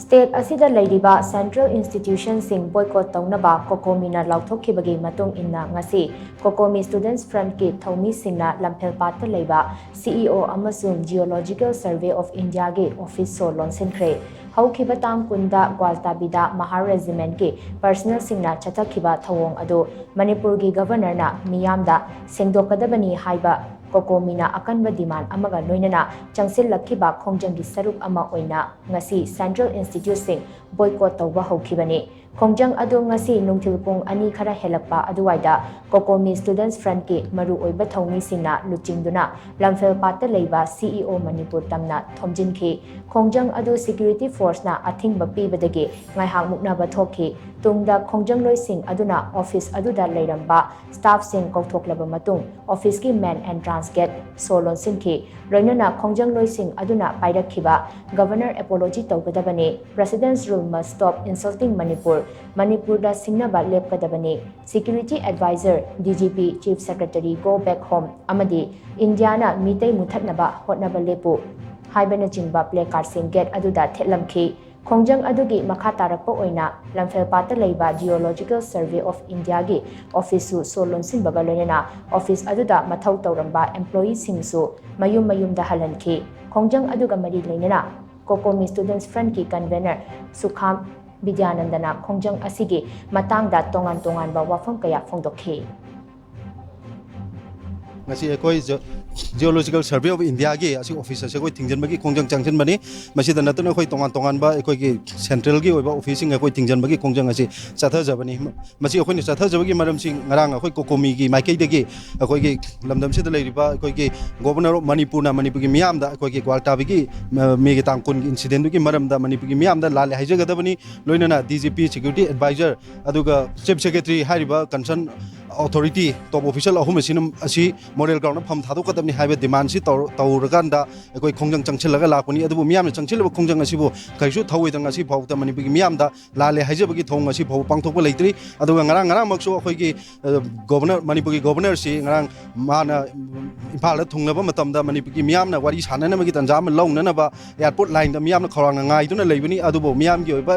State ASIDA LEIRIBA Central Institution Sing boycott TOUNABA COCOMI na LAOTHOKKHIBAGI MATUNG inna ngasi COCOMI Students Front ki THOUMEE singna Lamphelpat Leiba CEO Amasung Geological Survey of India ge Office Sho Lonshinkhre Haukhiba tam kunda Gwaltabida Mahar Regiment ki personal singna chathakhiba thawong adu Manipur gi governor na miyamda sengdokadabani haiba COCOMI na akanba demand amaga loinana changsil lakhiba khongjang gi saruk ama oina ngasi Central Institute sing boycott tawba haukhibani khongjang adu ngasi nungthil pung ani khara helakpa aduwaida COCOMI Students Front ki maru oiba thawmi singna luchingduna Lamphelpat Leiba CEO Manipurtom na thomjinki khongjang adu security force na athingba pibadagi ngaihak muknaba thokhi tungda khongjang loising aduna office aduda leiramba staff sing kauthoklaba matung office ki main entrance gate Sho Lonshinkhre loinana khongjang loising aduna pairakhiba governor apology tawgadabani president's rule must stop insulting Manipur da singnaba lepkadabani security advisor DGP chief secretary go back home amadi Indiana mitei muthatnaba hotnaba lepu haibana chingba placard sing gate aduda thetlamkhi khongjang adugi makha tarakpa oina Lamphelpat Leiba Geological Survey of India gi office su Sho Lonshinkhre loinana office aduda mathau tawramba employees singsu mayum da halankhi khongjang aduga mari leinana COCOMI Students Front ki convener Sukham Vidyanandana khongjang asigi matangda tongan ba wafam kaya phongdokhi ngasi ekoi Geological Survey of India gi asi office ase koi thingjan bagi khongjang changchen bani masida natuna khoi tongan ba ekoi gi central gi oiba office ngai koi thingjan bagi khongjang asi chatha jabani masi ekoi ni chatha jabagi maram sing ngarang ekoi COCOMI gi maikei degi ekoi gi lamdam sida leiriba ekoi gi governor of Manipur gi miyam da ekoi gi gwaltabi gi me gi tangkun incident gi maram da Manipur gi miyam da lale haijagadabani loinana DGP security advisor aduga chief secretary hariba concern authority top official ahum sinum asi model ground pham thadu kadamni haiba demand si tawraganda ekoi khongjang changchilaga lakuni adubu miyam changchilaba khongjang asibu kaisu thawidang asi phawta manipuri miyam da lale haijabagi thong asi phaw pangthokba leitri aduga ngarang makso akhoi gi governor manipuri governor si ngarang mana impal da thungnaba matamda manipuri miyam na wari sanana magi tanjam lawnana ba airport line da miyam na khawang na ngai duna leibani adubu miyam gi oiba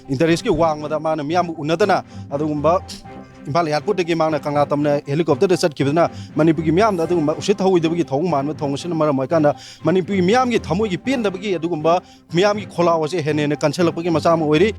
interest ki wangmada mana miyam unadana adugumba impal airport degi mangna kanga tamna helicopter de sat kibna manipuri miyam da adugumba usit hawidabagi thong man thong sin mara moikanda manipuri miyam gi thamoi gi pen dabagi adugumba miyam gi kholaw ase hene ne kanselapagi macham oiri